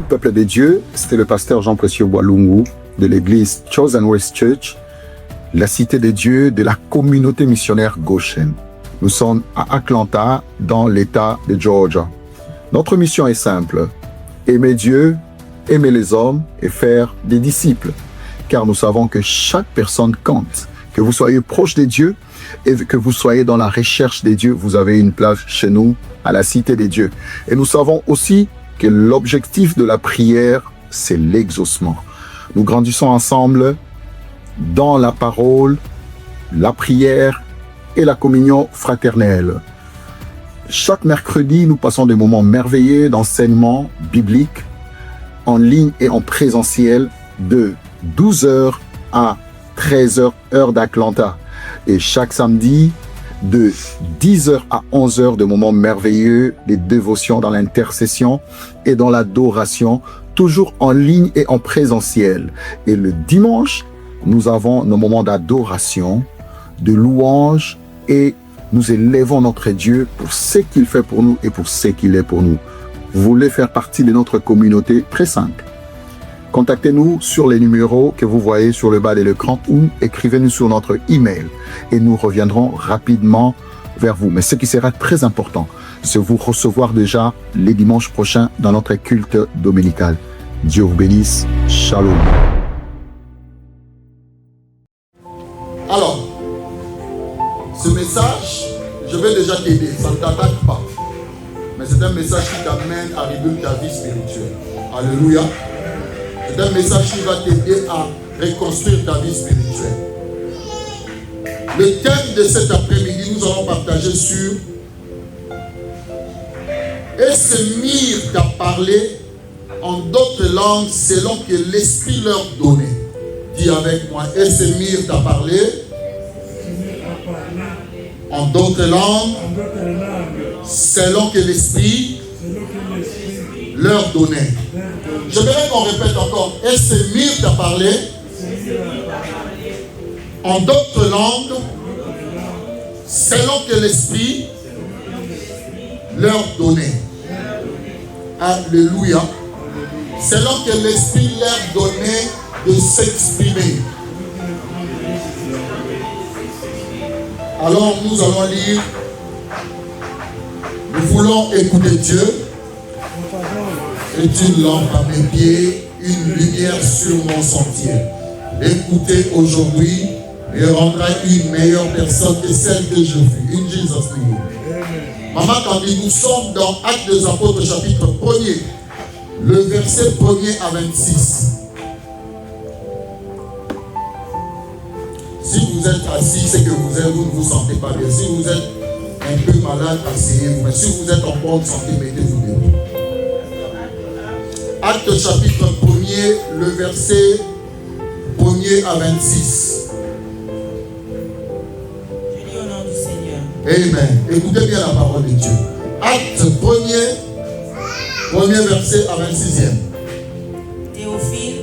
peuple de Dieu, c'était le pasteur Jean Précieux Walungu de l'église Chosen West Church, la cité de Dieu de la communauté missionnaire Goshen. Nous sommes à Atlanta, dans l'État de Georgia. Notre mission est simple, aimer Dieu, aimer les hommes et faire des disciples. Car nous savons que chaque personne compte. Que vous soyez proche de Dieu et que vous soyez dans la recherche de Dieu, vous avez une place chez nous, à la cité des dieux. Et nous savons aussi que l'objectif de la prière, c'est l'exaucement. Nous grandissons ensemble dans la parole, la prière et la communion fraternelle. Chaque mercredi, nous passons des moments merveilleux d'enseignement biblique en ligne et en présentiel de 12h à 13h, heure d'Atlanta. Et chaque samedi, de 10h à 11h, de moments merveilleux, des dévotions dans l'intercession et dans l'adoration, toujours en ligne et en présentiel. Et le dimanche, nous avons nos moments d'adoration, de louange, et nous élevons notre Dieu pour ce qu'il fait pour nous et pour ce qu'il est pour nous. Vous voulez faire partie de notre communauté? Très simple. Contactez-nous sur les numéros que vous voyez sur le bas de l'écran ou écrivez-nous sur notre email et nous reviendrons rapidement vers vous. Mais ce qui sera très important, c'est vous recevoir déjà les dimanches prochains dans notre culte dominical. Dieu vous bénisse. Shalom. Alors, ce message, je vais déjà t'aider, ça ne t'attaque pas. Mais c'est un message qui t'amène à réduire ta vie spirituelle. Alléluia. C'est un message qui va t'aider à reconstruire ta vie spirituelle. Le thème de cet après-midi, nous allons partager sur et se mirent à parler en d'autres langues selon que l'Esprit leur donnait. Dis avec moi, et se mirent à parler en d'autres langues selon que l'Esprit leur donnait. Je voudrais qu'on répète encore. Et se mirent à parler en d'autres langues selon que l'Esprit leur donnait. Alléluia. Selon que l'Esprit leur donnait de s'exprimer. Alors nous allons lire. Nous voulons écouter Dieu. Est une lampe à mes pieds, une lumière sur mon sentier. L'écouter aujourd'hui me rendra une meilleure personne que celle que je fus. In Jesus' name. Maman, quand nous sommes dans Actes des Apôtres, chapitre 1er, le verset 1er à 26. Si vous êtes assis, c'est que vous ne vous sentez pas bien. Si vous êtes un peu malade, asseyez-vous. Mais si vous êtes en bonne santé, mettez-vous debout. Acte chapitre 1er, le verset 1er à 26. Je lis au nom du Seigneur. Amen. Écoutez bien la parole de Dieu. Acte 1er verset à 26e. Théophile,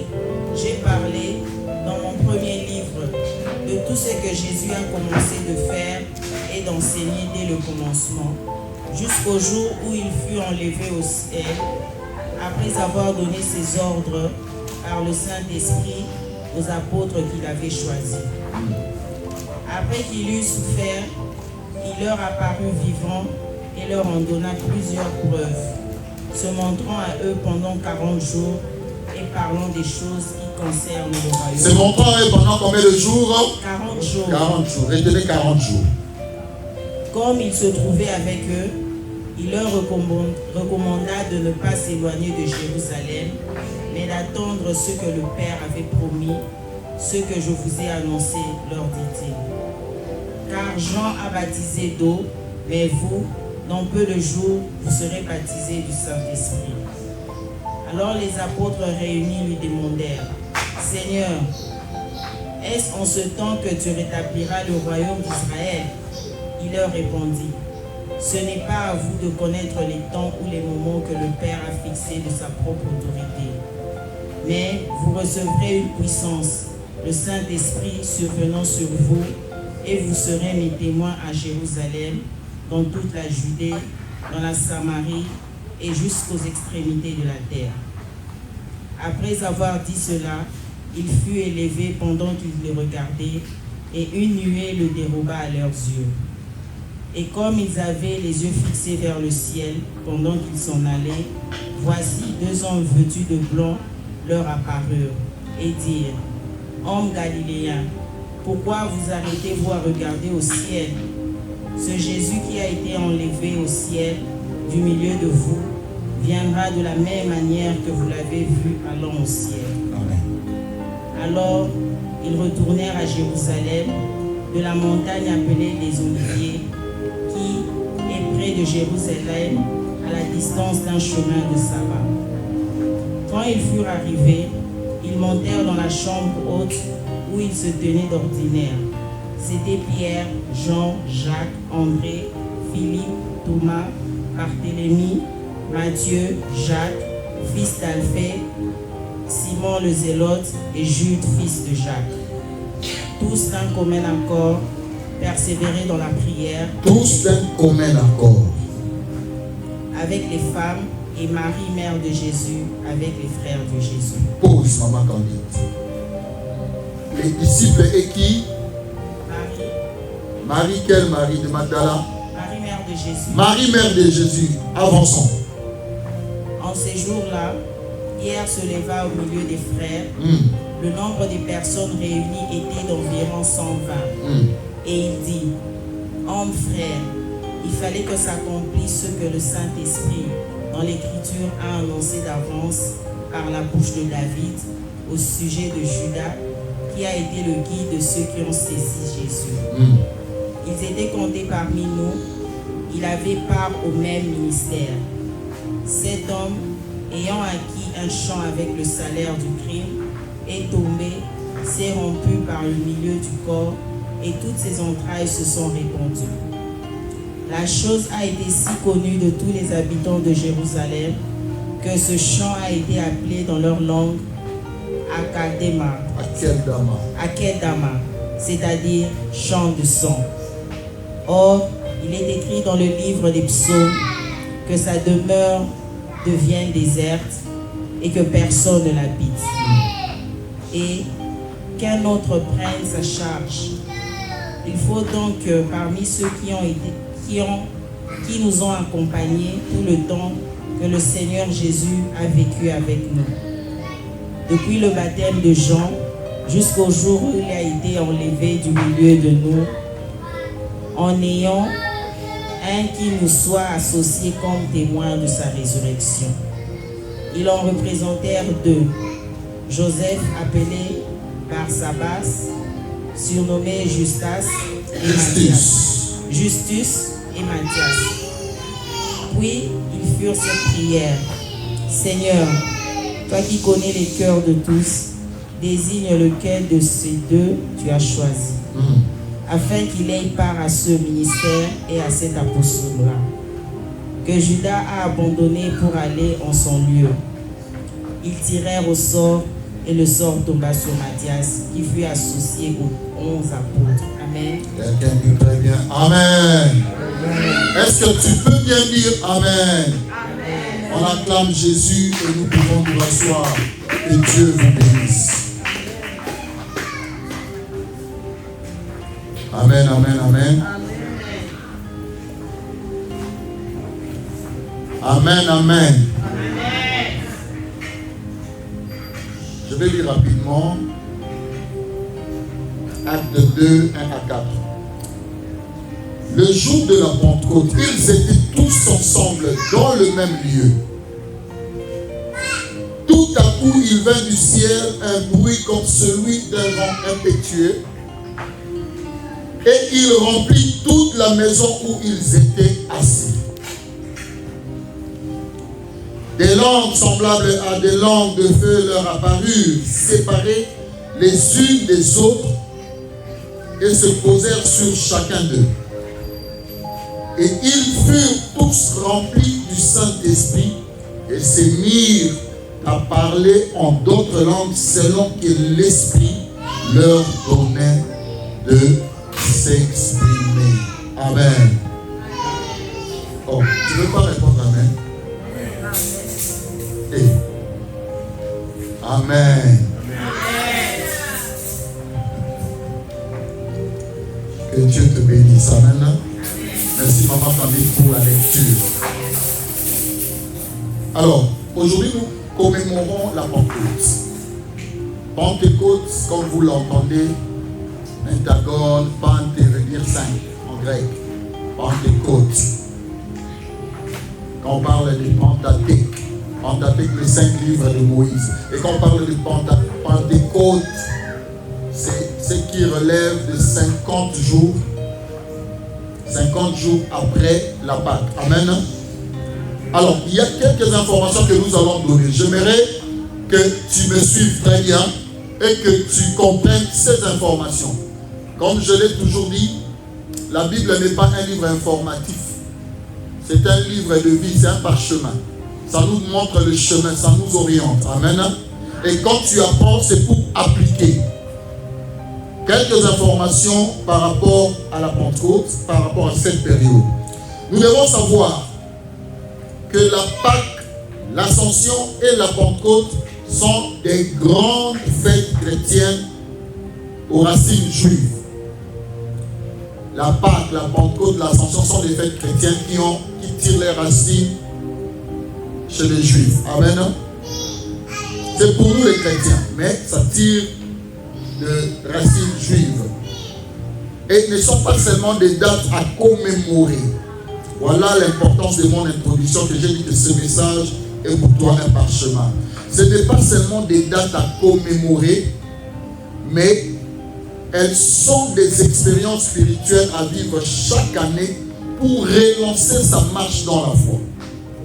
j'ai parlé dans mon premier livre de tout ce que Jésus a commencé de faire et d'enseigner dès le commencement, jusqu'au jour où il fut enlevé au ciel, après avoir donné ses ordres par le Saint-Esprit aux apôtres qu'il avait choisis. Après qu'il eut souffert, il leur apparut vivant et leur en donna plusieurs preuves, se montrant à eux pendant 40 jours et parlant des choses qui concernent le royaume. Se montrant à eux pendant combien de jours? 40 jours. 40 jours. Retenez 40 jours. Comme il se trouvait avec eux, il leur recommanda de ne pas s'éloigner de Jérusalem, mais d'attendre ce que le Père avait promis, ce que je vous ai annoncé, leur dit-il. Car Jean a baptisé d'eau, mais vous, dans peu de jours, vous serez baptisés du Saint-Esprit. Alors les apôtres réunis lui demandèrent, Seigneur, est-ce en ce temps que tu rétabliras le royaume d'Israël? Il leur répondit, ce n'est pas à vous de connaître les temps ou les moments que le Père a fixés de sa propre autorité. Mais vous recevrez une puissance, le Saint-Esprit survenant sur vous, et vous serez mes témoins à Jérusalem, dans toute la Judée, dans la Samarie et jusqu'aux extrémités de la terre. Après avoir dit cela, il fut élevé pendant qu'ils le regardaient, et une nuée le déroba à leurs yeux. Et comme ils avaient les yeux fixés vers le ciel pendant qu'ils s'en allaient, voici 2 hommes vêtus de blanc leur apparurent et dirent: Hommes galiléens, pourquoi vous arrêtez-vous à regarder au ciel? Ce Jésus qui a été enlevé au ciel du milieu de vous viendra de la même manière que vous l'avez vu allant au ciel. Amen. Alors ils retournèrent à Jérusalem, de la montagne appelée des Oliviers, qui est près de Jérusalem, à la distance d'un chemin de sabbat. Quand ils furent arrivés, ils montèrent dans la chambre haute où ils se tenaient d'ordinaire. C'étaient Pierre, Jean, Jacques, André, Philippe, Thomas, Barthélemy, Matthieu, Jacques, fils d'Alphée, Simon le Zélote et Jude, fils de Jacques. Tous d'un commun accord persévéraient dans la prière. Tous d'un commun accord. Avec les femmes et Marie, mère de Jésus, avec les frères de Jésus. Pause, maman Candide. Les disciples et qui? Marie. Marie, quelle Marie de Magdala? Marie, mère de Jésus. Marie, mère de Jésus. Avançons. En ces jours-là, Pierre se leva au milieu des frères. Le nombre des personnes réunies était d'environ 120. Et il dit: Hommes frères, il fallait que s'accomplisse ce que le Saint-Esprit, dans l'Écriture, a annoncé d'avance par la bouche de David au sujet de Judas, qui a été le guide de ceux qui ont saisi Jésus. Ils étaient comptés parmi nous. Il avait part au même ministère. Cet homme, ayant acquis un champ avec le salaire du crime, est tombé, s'est rompu par le milieu du corps, et toutes ses entrailles se sont répandues. La chose a été si connue de tous les habitants de Jérusalem que ce champ a été appelé dans leur langue Akeldama, c'est-à-dire champ de sang. Or, il est écrit dans le livre des psaumes que sa demeure devient déserte et que personne ne l'habite. Et qu'un autre prenne sa charge. Il faut donc que parmi ceux qui nous ont accompagnés tout le temps que le Seigneur Jésus a vécu avec nous, depuis le baptême de Jean jusqu'au jour où il a été enlevé du milieu de nous, en ayant un qui nous soit associé comme témoin de sa résurrection. Ils en représentèrent 2, Joseph appelé Barsabas, surnommé Justus et Matthias. Puis ils furent cette prière: Seigneur, toi qui connais les cœurs de tous, désigne lequel de ces 2 tu as choisi, afin qu'il ait part à ce ministère et à cet apostolat, que Judas a abandonné pour aller en son lieu. Ils tirèrent au sort, et le sort tomba sur Matthias, qui fut associé aux 11 apôtres. Amen. Quelqu'un dit très bien Amen. Est-ce que tu peux bien dire Amen? Amen. On acclame Jésus et nous pouvons nous rasseoir. Que Dieu vous bénisse. Amen, amen, amen. Amen, amen. Je vais lire rapidement Acte 2, 1 à 4. Le jour de la Pentecôte, ils étaient tous ensemble dans le même lieu. Tout à coup, il vint du ciel un bruit comme celui d'un vent impétueux, et il remplit toute la maison où ils étaient assis. Des langues semblables à des langues de feu leur apparurent, séparées les unes des autres, et se posèrent sur chacun d'eux. Et ils furent tous remplis du Saint-Esprit et se mirent à parler en d'autres langues selon que l'Esprit leur donnait de s'exprimer. Amen. Oh, tu ne veux pas répondre Amen? Amen. Que Dieu te bénisse. Amen. Merci maman Camille pour la lecture. Alors, aujourd'hui nous commémorons la Pentecôte. Pentecôte, comme vous l'entendez, Pentagone, Pente veut dire 5 en grec. Pentecôte. Quand on parle de Pentateuque, Pentateuque, les 5 livres de Moïse. Et quand on parle de Pentecôte, c'est ce qui relève de 50 jours après la Pâque. Amen. Alors, il y a quelques informations que nous allons donner. J'aimerais que tu me suives très bien et que tu comprennes ces informations. Comme je l'ai toujours dit, la Bible n'est pas un livre informatif. C'est un livre de vie, c'est un parchemin. Ça nous montre le chemin, ça nous oriente. Amen. Et quand tu apprends, c'est pour appliquer. Quelques informations par rapport à la Pentecôte, par rapport à cette période. Nous devons savoir que la Pâque, l'Ascension et la Pentecôte sont des grandes fêtes chrétiennes aux racines juives. La Pâque, la Pentecôte, l'Ascension sont des fêtes chrétiennes qui tirent les racines chez les Juifs. Amen. C'est pour nous les chrétiens, mais ça tire de racines juives. Et ne sont pas seulement des dates à commémorer. Voilà l'importance de mon introduction, que j'ai dit que ce message est pour toi un parchemin. Ce n'est pas seulement des dates à commémorer, mais elles sont des expériences spirituelles à vivre chaque année pour relancer sa marche dans la foi.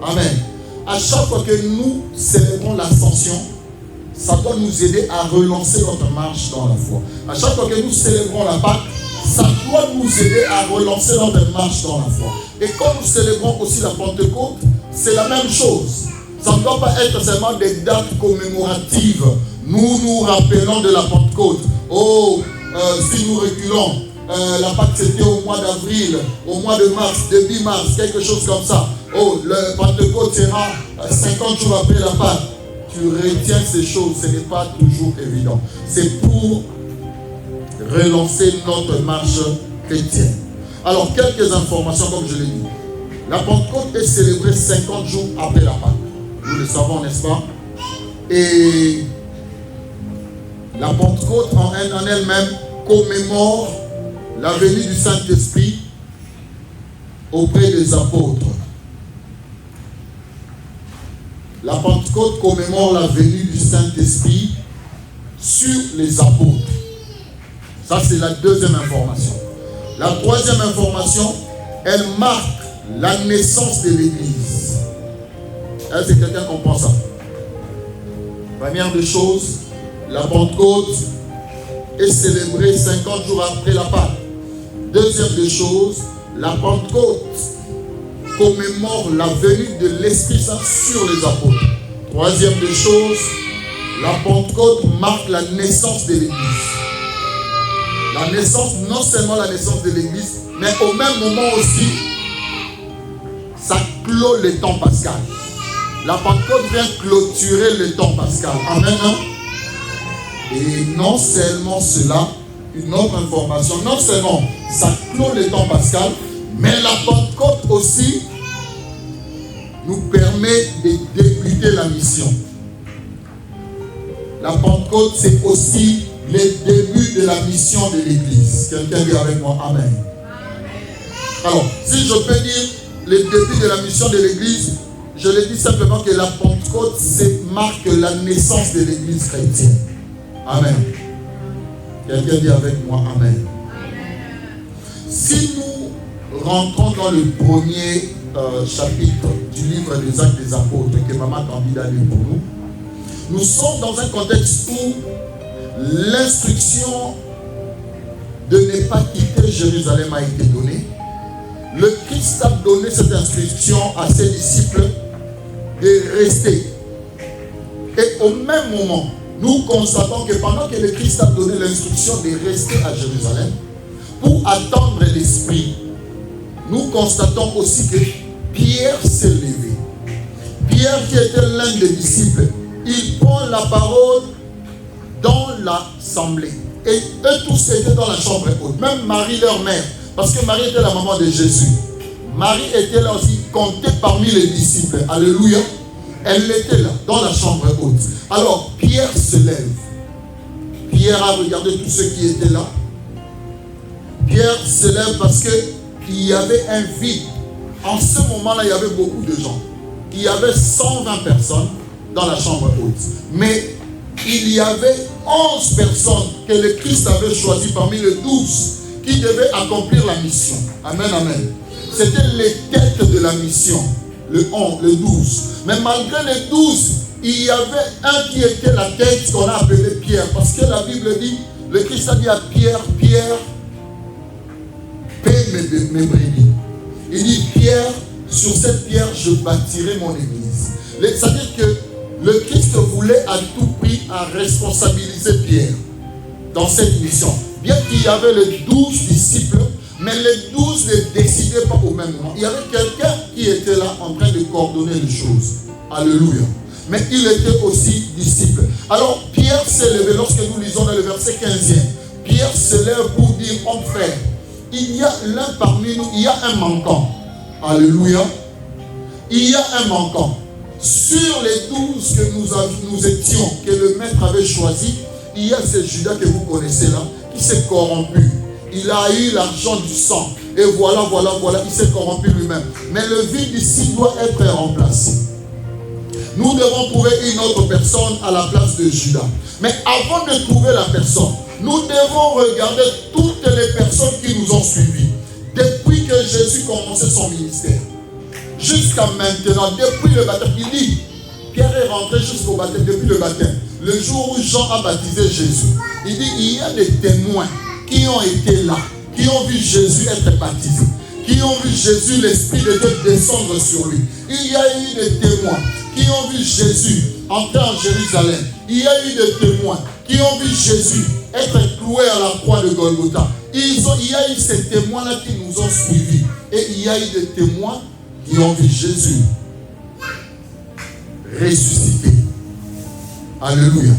Amen. À chaque fois que nous célébrons l'Ascension, ça doit nous aider à relancer notre marche dans la foi. À chaque fois que nous célébrons la Pâque, ça doit nous aider à relancer notre marche dans la foi. Et quand nous célébrons aussi la Pentecôte, c'est la même chose. Ça ne doit pas être seulement des dates commémoratives. Nous nous rappelons de la Pentecôte. Si nous reculons, la Pâque c'était au mois d'avril, au mois de mars, début mars, quelque chose comme ça. Le Pentecôte sera 50 jours après la Pâque. Tu retiens ces choses, ce n'est pas toujours évident. C'est pour relancer notre marche chrétienne. Alors, quelques informations, comme je l'ai dit. La Pentecôte est célébrée 50 jours après la Pâque. Nous le savons, n'est-ce pas? Et la Pentecôte en elle-même commémore la venue du Saint-Esprit auprès des apôtres. La Pentecôte commémore la venue du Saint-Esprit sur les apôtres. Ça, c'est la deuxième information. La troisième information, elle marque la naissance de l'Église. Est-ce que quelqu'un comprend ça? Première des choses, la Pentecôte est célébrée 50 jours après la Pâque. Deuxième des choses, la Pentecôte commémore la venue de l'Esprit Saint sur les apôtres. Troisième des choses, la Pentecôte marque la naissance de l'Église. La naissance, non seulement la naissance de l'Église, mais au même moment aussi, ça clôt le temps pascal. La Pentecôte vient clôturer le temps pascal. Amen. Et non seulement cela, une autre information, non seulement ça clôt le temps pascal, mais la Pentecôte aussi nous permet de débuter la mission. La Pentecôte, c'est aussi le début de la mission de l'Église. Quelqu'un dit avec moi Amen. Alors, si je peux dire le début de la mission de l'Église, je le dis simplement que la Pentecôte marque la naissance de l'Église chrétienne. Amen. Quelqu'un dit avec moi Amen. Si nous rentrons dans le premier chapitre du livre des Actes des Apôtres que Maman Cambida a lu pour nous, nous sommes dans un contexte où l'instruction de ne pas quitter Jérusalem a été donnée. Le Christ a donné cette instruction à ses disciples de rester. Et au même moment, nous constatons que pendant que le Christ a donné l'instruction de rester à Jérusalem pour attendre l'Esprit, nous constatons aussi que Pierre s'est levé. Pierre, qui était l'un des disciples, il prend la parole dans l'assemblée. Et eux tous étaient dans la chambre haute. Même Marie, leur mère. Parce que Marie était la maman de Jésus. Marie était là aussi, comptée parmi les disciples. Alléluia. Elle était là, dans la chambre haute. Alors, Pierre se lève. Pierre a regardé tous ceux qui étaient là. Pierre se lève parce qu'il y avait un vide. En ce moment-là, il y avait beaucoup de gens. Il y avait 120 personnes dans la chambre haute. Mais il y avait 11 personnes que le Christ avait choisies parmi les 12 qui devaient accomplir la mission. Amen, amen. C'était les têtes de la mission. Le 11, le 12. Mais malgré les 12, il y avait un qui était la tête qu'on a appelé Pierre. Parce que la Bible dit, le Christ a dit à Pierre, Pierre, paie mes brebis. Il dit, Pierre, sur cette pierre, je bâtirai mon église. C'est-à-dire que le Christ voulait à tout prix responsabiliser Pierre dans cette mission. Bien qu'il y avait les 12 disciples, mais les 12 ne décidaient pas au même moment. Il y avait quelqu'un qui était là en train de coordonner les choses. Alléluia. Mais il était aussi disciple. Alors Pierre s'est levé, lorsque nous lisons dans le verset 15e, Pierre se lève pour dire, mon frère, il y a l'un parmi nous, il y a un manquant. Alléluia. Il y a un manquant. Sur les 12 que nous étions, que le maître avait choisi, il y a ce Judas que vous connaissez là, qui s'est corrompu. Il a eu l'argent du sang. Et voilà, il s'est corrompu lui-même. Mais le vide ici doit être remplacé. Nous devons trouver une autre personne à la place de Judas. Mais avant de trouver la personne, nous devons regarder toutes les personnes qui nous ont suivis. Depuis que Jésus commençait son ministère, jusqu'à maintenant, depuis le baptême, il dit, Pierre est rentré jusqu'au baptême, depuis le baptême. Le jour où Jean a baptisé Jésus, il dit, il y a des témoins qui ont été là, qui ont vu Jésus être baptisé, qui ont vu Jésus, l'Esprit de Dieu descendre sur lui. Il y a eu des témoins qui ont vu Jésus entrer en Jérusalem. Il y a eu des témoins qui ont vu Jésus être cloué à la croix de Golgotha. Il y a eu ces témoins-là qui nous ont suivis. Et il y a eu des témoins qui ont vu Jésus ressuscité. Alléluia.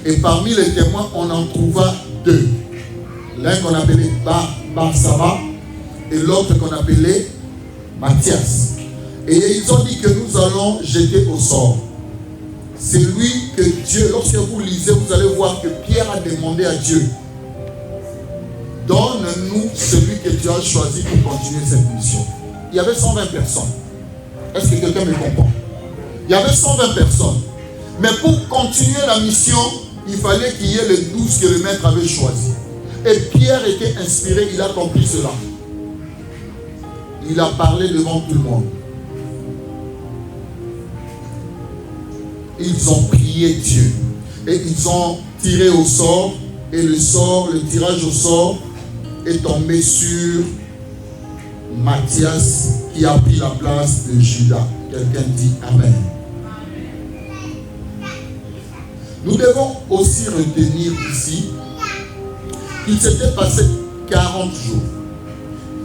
Et parmi les témoins, on en trouva deux. L'un qu'on appelait Barsaba et l'autre qu'on appelait Matthias. Et ils ont dit que nous allons jeter au sort. C'est lui que Dieu, lorsque vous lisez, vous allez voir que Pierre a demandé à Dieu, donne-nous celui que tu as choisi pour continuer cette mission. Il y avait 120 personnes. Est-ce que quelqu'un me comprend? Il y avait 120 personnes. Mais pour continuer la mission, il fallait qu'il y ait les 12 que le maître avait choisis. Et Pierre était inspiré, il a compris cela. Il a parlé devant tout le monde. Ils ont prié Dieu. Et ils ont tiré au sort. Et le tirage au sort est tombé sur Matthias qui a pris la place de Judas. Quelqu'un dit Amen. Nous devons aussi retenir ici qu'il s'était passé 40 jours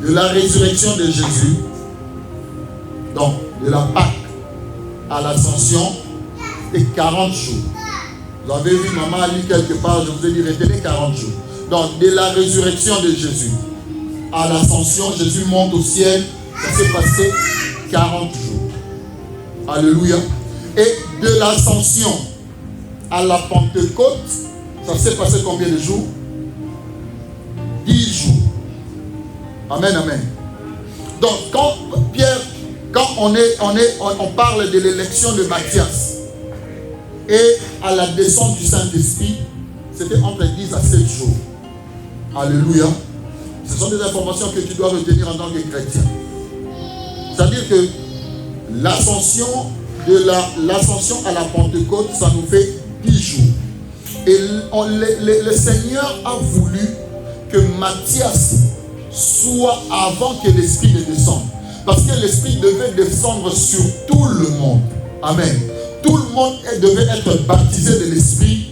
de la résurrection de Jésus, donc de la Pâque à l'ascension, et 40 jours. Vous avez vu, maman a lu quelque part, je vous ai dit, retenez 40 jours. Donc, de la résurrection de Jésus à l'ascension, Jésus monte au ciel, ça s'est passé 40 jours. Alléluia. Et de l'ascension à la Pentecôte, ça s'est passé combien de jours? 10 jours. Amen, amen. Donc, quand on parle de l'élection de Matthias et à la descente du Saint-Esprit, c'était entre 10 à 7 jours. Alléluia. Ce sont des informations que tu dois retenir en tant que chrétien. C'est-à-dire que l'ascension à la Pentecôte, ça nous fait 10 jours. Et le Seigneur a voulu que Matthias soit avant que l'Esprit ne descende. Parce que l'Esprit devait descendre sur tout le monde. Amen. Tout le monde devait être baptisé de l'Esprit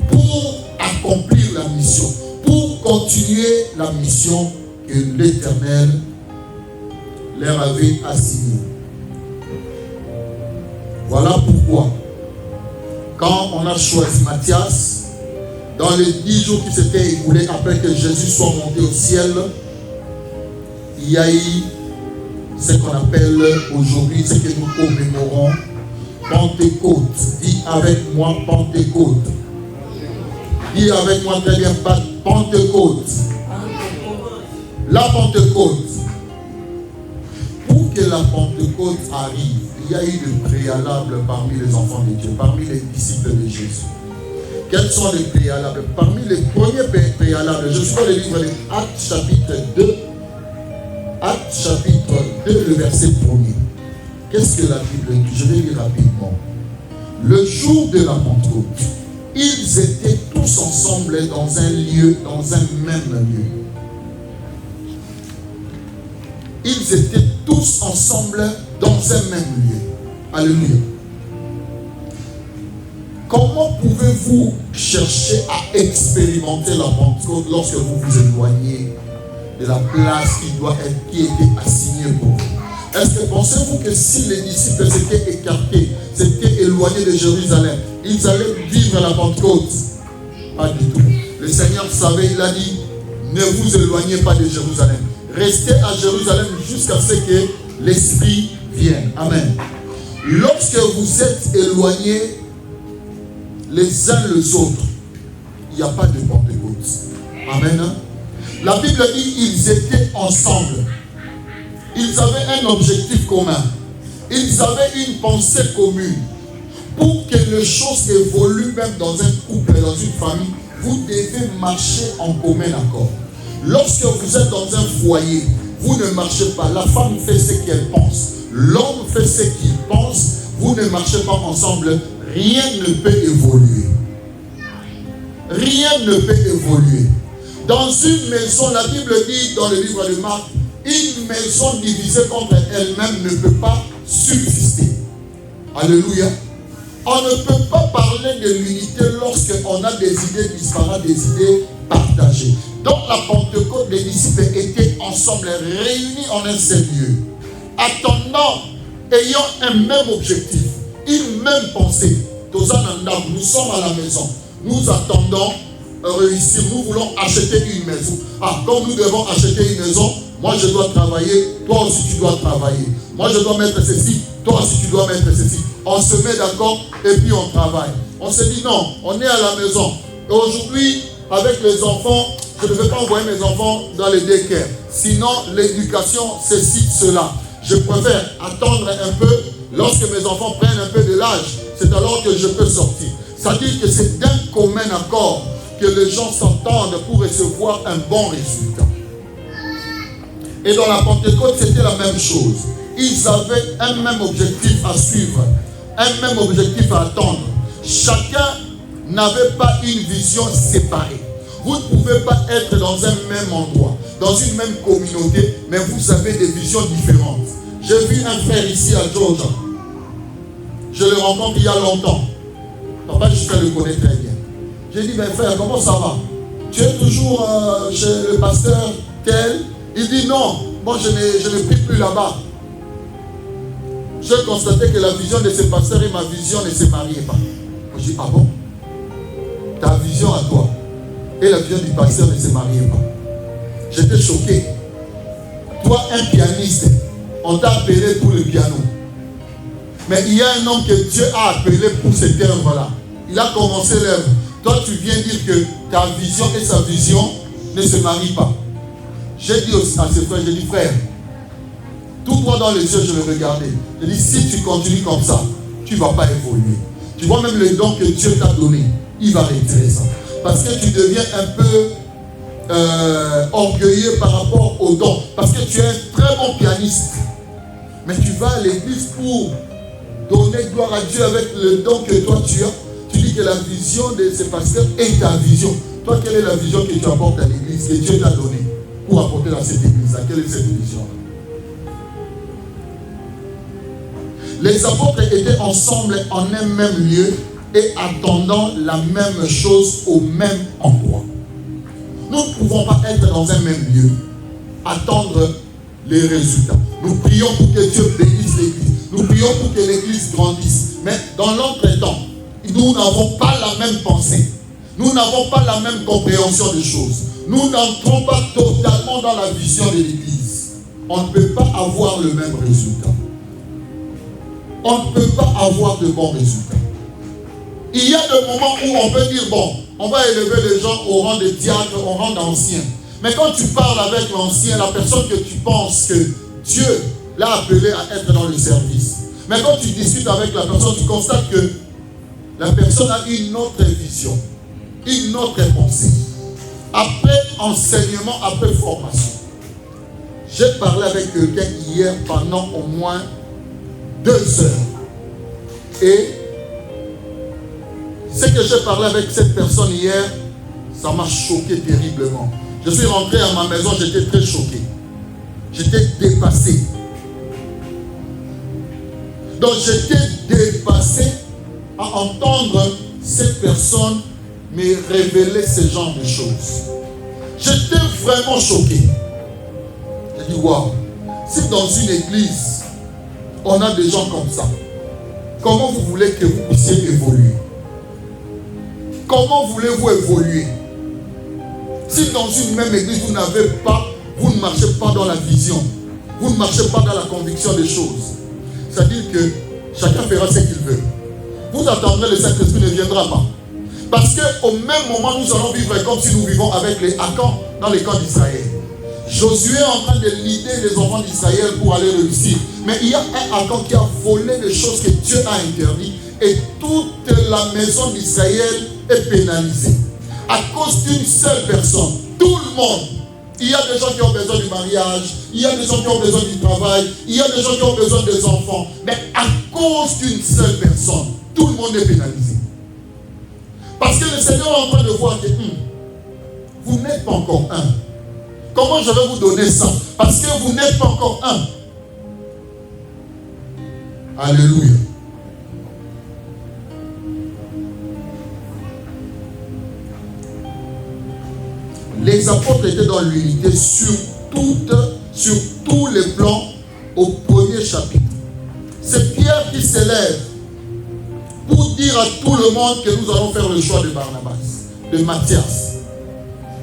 pour accomplir la mission, pour continuer la mission que l'Éternel leur avait assignée. Voilà pourquoi quand on a choisi Matthias, dans les 10 jours qui s'étaient écoulés après que Jésus soit monté au ciel, il y a eu ce qu'on appelle aujourd'hui, ce que nous commémorons, Pentecôte. Dis avec moi Pentecôte. Dis avec moi très bien Pentecôte. La Pentecôte. Pour que la Pentecôte arrive, il y a eu de préalables parmi les enfants de Dieu, parmi les disciples de Jésus. Quels sont les préalables? Parmi les premiers préalables, je suis dans le livre de Actes chapitre 2. Actes chapitre 2, le verset 1er. Qu'est-ce que la Bible dit? Je vais lire rapidement. Le jour de la Pentecôte, ils étaient tous ensemble dans un lieu, dans un même lieu. Ils étaient tous ensemble dans un même lieu. Alléluia. Comment pouvez-vous chercher à expérimenter la Pentecôte lorsque vous vous éloignez de la place qui était assignée pour vous? Est-ce que pensez-vous que si les disciples s'étaient écartés, s'étaient éloignés de Jérusalem, ils allaient vivre la Pentecôte? Pas du tout. Le Seigneur savait, il a dit, ne vous éloignez pas de Jérusalem. Restez à Jérusalem jusqu'à ce que l'Esprit vienne. Amen. Lorsque vous êtes éloignés les uns les autres, il n'y a pas de Pentecôte. Amen. La Bible dit ils étaient ensemble. Ils avaient un objectif commun. Ils avaient une pensée commune. Pour que les choses évoluent même dans un couple, dans une famille, vous devez marcher en commun accord. Lorsque vous êtes dans un foyer, vous ne marchez pas. La femme fait ce qu'elle pense. L'homme fait ce qu'il pense. Vous ne marchez pas ensemble. Rien ne peut évoluer. Rien ne peut évoluer. Dans une maison, la Bible dit dans le livre de Marc, une maison divisée contre elle-même ne peut pas subsister. Alléluia. On ne peut pas parler de l'unité lorsqu'on a des idées disparates, des idées partagées. Donc la Pentecôte, les disciples étaient ensemble, réunis en un seul lieu, attendant, ayant un même objectif, une même pensée. Nous sommes à la maison, nous attendons réussir, nous voulons acheter une maison. Ah, comme nous devons acheter une maison, moi je dois travailler, toi aussi tu dois travailler. Moi je dois mettre ceci, toi aussi tu dois mettre ceci. On se met d'accord et puis on travaille. On se dit non, on est à la maison. Et aujourd'hui, avec les enfants, je ne vais pas envoyer mes enfants dans les daycare. Sinon, l'éducation, ceci, cela. Je préfère attendre un peu. Lorsque mes enfants prennent un peu de l'âge, c'est alors que je peux sortir. C'est-à-dire que c'est d'un commun accord que les gens s'entendent pour recevoir un bon résultat. Et dans la Pentecôte, c'était la même chose. Ils avaient un même objectif à suivre, un même objectif à attendre. Chacun n'avait pas une vision séparée. Vous ne pouvez pas être dans un même endroit, dans une même communauté, mais vous avez des visions différentes. J'ai vu un frère ici à Georgia. Je le rencontre il y a longtemps. Papa, je le connais très bien. J'ai dit, mais frère, comment ça va? Tu es toujours chez le pasteur tel? Il dit, non, moi je ne prie plus là-bas. J'ai constaté que la vision de ce pasteur et ma vision ne se mariaient pas. Je dis, ah bon? Ta vision à toi et la vision du pasteur ne se mariaient pas. J'étais choqué. Toi, un pianiste, on t'a appelé pour le piano. Mais il y a un homme que Dieu a appelé pour cette œuvre-là. Il a commencé l'œuvre. Toi, tu viens dire que ta vision et sa vision ne se marient pas. J'ai dit à ce frère, j'ai dit, frère, tout droit dans les yeux, je le regardais. J'ai dit, si tu continues comme ça, tu ne vas pas évoluer. Tu vois même le don que Dieu t'a donné, il va retirer ça. Parce que tu deviens un peu orgueilleux par rapport au don. Parce que tu es un très bon pianiste. Mais tu vas à l'église pour donner gloire à Dieu avec le don que toi tu as. Tu dis que la vision de ce pasteur est ta vision. Toi, quelle est la vision que tu apportes à l'église, que Dieu t'a donnée pour apporter dans cette église-là? Quelle est cette vision? Les apôtres étaient ensemble en un même lieu et attendant la même chose au même endroit. Nous ne pouvons pas être dans un même lieu, attendre les résultats. Nous prions pour que Dieu bénisse l'église. Nous prions pour que l'église grandisse. Mais dans l'entretemps, nous n'avons pas la même pensée. Nous n'avons pas la même compréhension des choses. Nous n'entrons pas totalement dans la vision de l'Église. On ne peut pas avoir le même résultat. On ne peut pas avoir de bons résultats. Il y a des moments où on peut dire, bon, on va élever les gens au rang de diacre, au rang d'ancien. Mais quand tu parles avec l'ancien, la personne que tu penses que Dieu l'a appelé à être dans le service. Mais quand tu discutes avec la personne, tu constates que la personne a une autre vision, une autre pensée. Après enseignement, après formation. J'ai parlé avec quelqu'un hier pendant au moins 2 heures. Et ce que j'ai parlé avec cette personne hier, ça m'a choqué terriblement. Je suis rentré à ma maison, j'étais très choqué. J'étais dépassé. Donc j'étais dépassé à entendre cette personne me révéler ce genre de choses. J'étais vraiment choqué. J'ai dit, waouh, si dans une église, on a des gens comme ça, comment vous voulez que vous puissiez évoluer? Comment voulez-vous évoluer? Si dans une même église, vous ne marchez pas dans la vision, vous ne marchez pas dans la conviction des choses, c'est-à-dire que chacun fera ce qu'il veut. Vous attendrez, le Saint-Esprit ne viendra pas. Parce qu'au même moment, nous allons vivre comme si nous vivons avec les Akans dans les camps d'Israël. Josué est en train de leader les enfants d'Israël pour aller réussir. Mais il y a un Akan qui a volé les choses que Dieu a interdites. Et toute la maison d'Israël est pénalisée. À cause d'une seule personne. Tout le monde. Il y a des gens qui ont besoin du mariage. Il y a des gens qui ont besoin du travail. Il y a des gens qui ont besoin des enfants. Mais à cause d'une seule personne, tout le monde est pénalisé. Parce que le Seigneur est en train de voir que vous n'êtes pas encore un. Comment je vais vous donner ça? Parce que vous n'êtes pas encore un. Alléluia. Les apôtres étaient dans l'unité sur tous les plans au premier chapitre. C'est Pierre qui s'élève pour dire à tout le monde que nous allons faire le choix de Barnabas, de Matthias.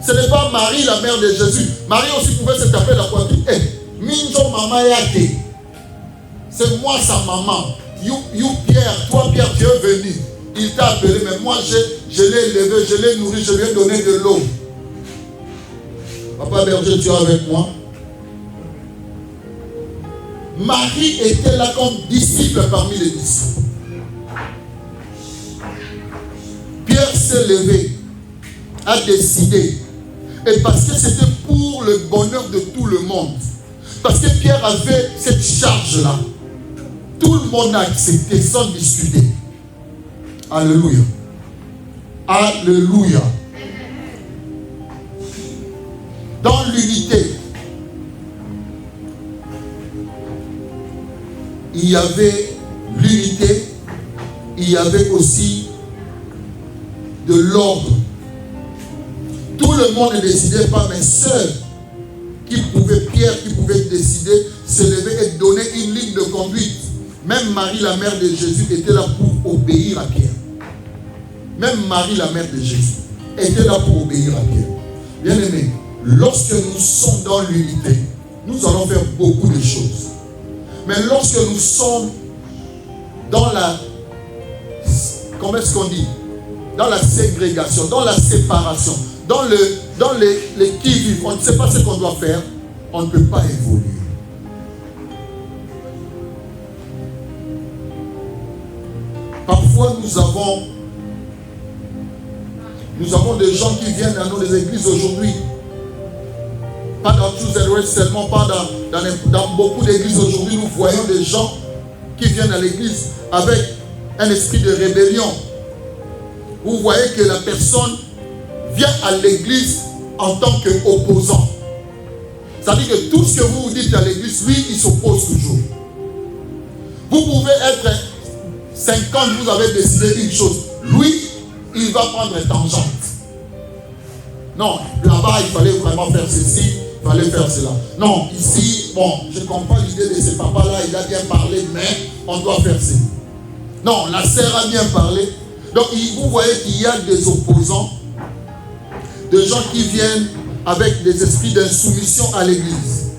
Ce n'est pas Marie, la mère de Jésus. Marie aussi pouvait se taper la poitrine. Minjo mama yake. C'est moi sa maman. You Pierre, toi Pierre, tu es venu. Il t'a appelé, mais moi je l'ai élevé, je l'ai nourri, je lui ai donné de l'eau. Papa Berger, tu es avec moi? Marie était là comme disciple parmi les disciples. Pierre s'est levé, a décidé. Et parce que c'était pour le bonheur de tout le monde. Parce que Pierre avait cette charge-là. Tout le monde a accepté sans discuter. Alléluia. Alléluia. Dans l'unité, il y avait l'unité, il y avait aussi de l'ordre. Tout le monde ne décidait pas, mais seul Pierre qui pouvait décider, se lever et donner une ligne de conduite. Même Marie, la mère de Jésus, était là pour obéir à Pierre. Même Marie, la mère de Jésus, était là pour obéir à Pierre. Bien aimé, lorsque nous sommes dans l'unité, nous allons faire beaucoup de choses. Mais lorsque nous sommes dans la, comment est-ce qu'on dit? Dans la ségrégation, dans la séparation, dans les qui-vivent, on ne sait pas ce qu'on doit faire, on ne peut pas évoluer. Parfois, nous avons des gens qui viennent dans nos églises aujourd'hui. Pas dans tous les West seulement, pas dans beaucoup d'églises aujourd'hui, nous voyons des gens qui viennent à l'église avec un esprit de rébellion. Vous voyez que la personne vient à l'église en tant qu'opposant. C'est-à-dire que tout ce que vous dites à l'église, lui, il s'oppose toujours. Vous pouvez être 50, vous avez décidé une chose. Lui, il va prendre une tangente. Non, là-bas, il fallait vraiment faire ceci, il fallait faire cela. Non, ici, bon, je comprends l'idée de ce papa-là, il a bien parlé, mais on doit faire ceci. Non, la sœur a bien parlé. Donc vous voyez qu'il y a des opposants, de gens qui viennent avec des esprits d'insoumission à l'église.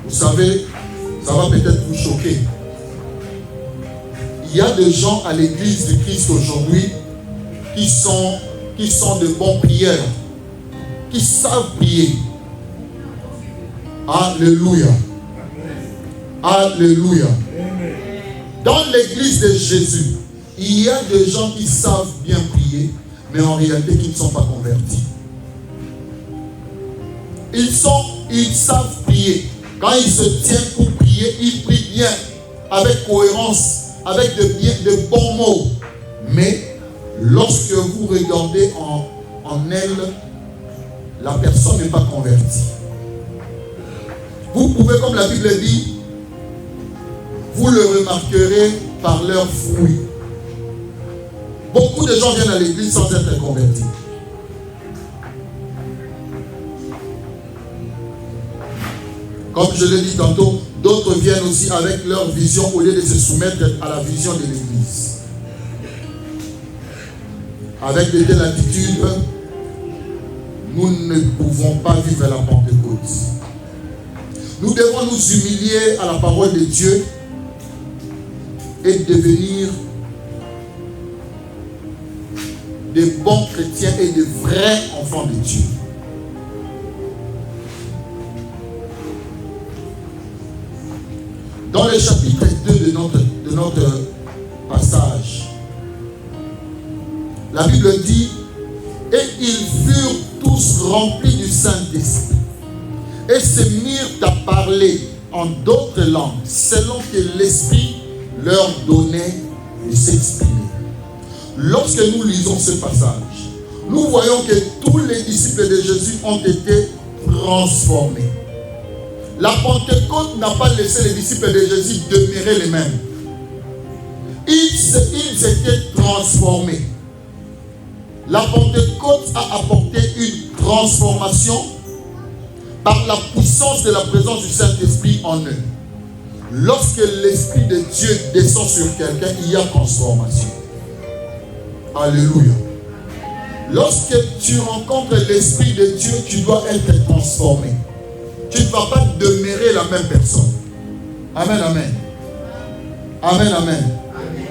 Vous savez, ça va peut-être vous choquer. Il y a des gens à l'église du Christ aujourd'hui qui sont de bons prieurs, qui savent prier. Alléluia. Alléluia. Dans l'église de Jésus, il y a des gens qui savent bien prier, mais en réalité qui ne sont pas convertis. Ils savent prier. Quand ils se tiennent pour prier, ils prient bien, avec cohérence, avec de bons mots. Mais lorsque vous regardez en elle, la personne n'est pas convertie. Vous pouvez, comme la Bible dit, vous le remarquerez par leurs fruits. Beaucoup de gens viennent à l'église sans être convertis. Comme je l'ai dit tantôt, d'autres viennent aussi avec leur vision au lieu de se soumettre à la vision de l'église. Avec de telles attitudes, nous ne pouvons pas vivre la Pentecôte. Nous devons nous humilier à la parole de Dieu et devenir des bons chrétiens et de vrais enfants de Dieu. Dans le chapitre 2 de notre passage, la Bible dit « Et ils furent tous remplis du Saint-Esprit et se mirent à parler en d'autres langues, selon que l'Esprit leur donnait de s'exprimer. » Lorsque nous lisons ce passage, nous voyons que tous les disciples de Jésus ont été transformés. La Pentecôte n'a pas laissé les disciples de Jésus demeurer les mêmes. Ils étaient transformés. La Pentecôte a apporté une transformation par la puissance de la présence du Saint-Esprit en eux. Lorsque l'Esprit de Dieu descend sur quelqu'un, il y a transformation. Alléluia. Lorsque tu rencontres l'Esprit de Dieu, tu dois être transformé. Tu ne vas pas demeurer la même personne. Amen, amen. Amen, amen.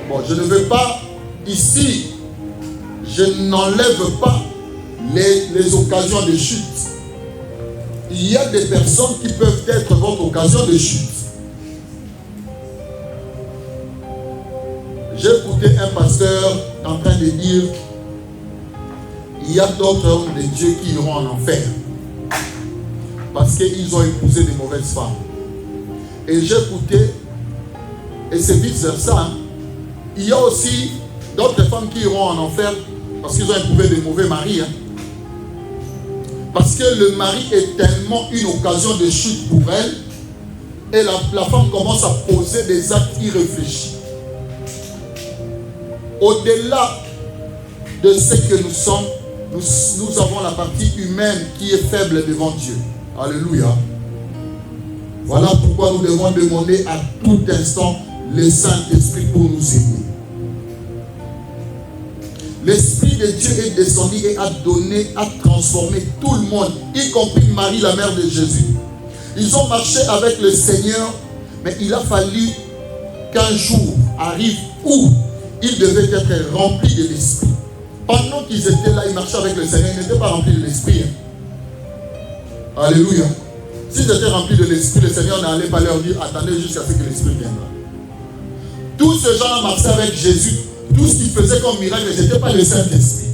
Bon, je ne veux pas ici, je n'enlève pas les occasions de chute. Il y a des personnes qui peuvent être votre occasion de chute. J'ai écouté un pasteur en train de dire il y a d'autres hommes de Dieu qui iront en enfer parce qu'ils ont épousé des mauvaises femmes. Et j'ai écouté, et c'est vice versa, hein. Il y a aussi d'autres femmes qui iront en enfer parce qu'ils ont éprouvé des mauvais maris. Hein. Parce que le mari est tellement une occasion de chute pour elle, et la femme commence à poser des actes irréfléchis. Au-delà de ce que nous sommes, nous avons la partie humaine qui est faible devant Dieu. Alléluia. Voilà pourquoi nous devons demander à tout instant le Saint-Esprit pour nous aider. L'Esprit de Dieu est descendu et a transformé tout le monde, y compris Marie, la mère de Jésus. Ils ont marché avec le Seigneur, mais il a fallu qu'un jour arrive où ils devaient être remplis de l'Esprit. Pendant qu'ils étaient là, ils marchaient avec le Seigneur, ils n'étaient pas remplis de l'Esprit. Alléluia. S'ils étaient remplis de l'Esprit, le Seigneur n'allait pas leur dire attendez jusqu'à ce que l'Esprit viendra. Tous ces gens marchaient avec Jésus. Tout ce qu'ils faisaient comme miracle, ce n'était pas le Saint-Esprit.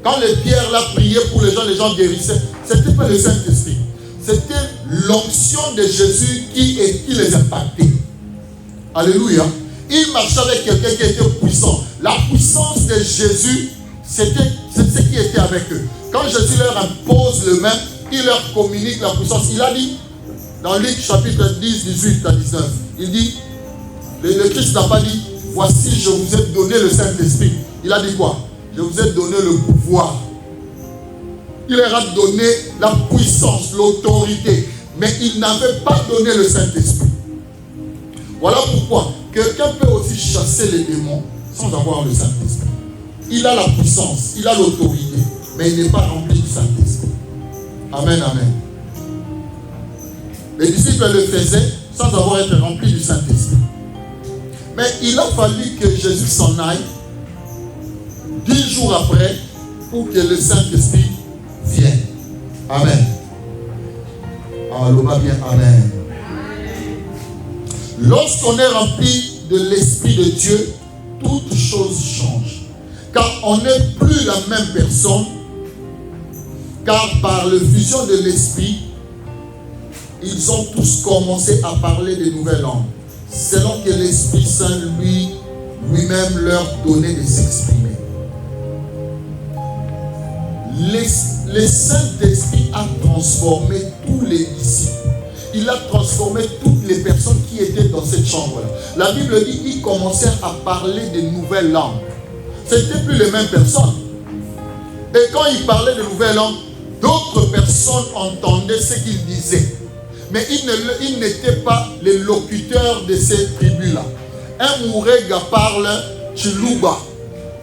Quand les pierres là priaient pour les gens guérissaient, ce n'était pas le Saint-Esprit. C'était l'onction de Jésus qui les impactait. Alléluia. Ils marchaient avec quelqu'un qui était puissant. La puissance de Jésus, c'est ce qui était avec eux. Quand Jésus leur impose le main, il leur communique la puissance. Il a dit, dans Luc chapitre 10, 18 à 19, il dit, le Christ n'a pas dit, voici je vous ai donné le Saint-Esprit. Il a dit quoi? Je vous ai donné le pouvoir. Il leur a donné la puissance, l'autorité. mais il n'avait pas donné le Saint-Esprit. Voilà pourquoi quelqu'un peut aussi chasser les démons sans avoir le Saint-Esprit. Il a la puissance, il a l'autorité, mais il n'est pas rempli du Saint-Esprit. Amen, amen. Les disciples le faisaient sans avoir été remplis du Saint-Esprit. Mais il a fallu que Jésus s'en aille 10 jours après pour que le Saint-Esprit vienne. Amen. Allons bien, amen. Lorsqu'on est rempli de l'Esprit de Dieu, toutes choses changent. Car on n'est plus la même personne. Car par le fusion de l'Esprit, ils ont tous commencé à parler de nouvelles langues, selon que l'Esprit Saint lui-même leur donnait de s'exprimer. Le Saint-Esprit a transformé tous les disciples. Il a transformé toutes les personnes qui étaient dans cette chambre-là. La Bible dit qu'ils commencèrent à parler de nouvelles langues. Ce n'étaient plus les mêmes personnes. Et quand ils parlaient de nouvelles langues, d'autres personnes entendaient ce qu'ils disaient. Mais ils n'étaient pas les locuteurs de ces tribus-là. Un Mourega parle Chiluba.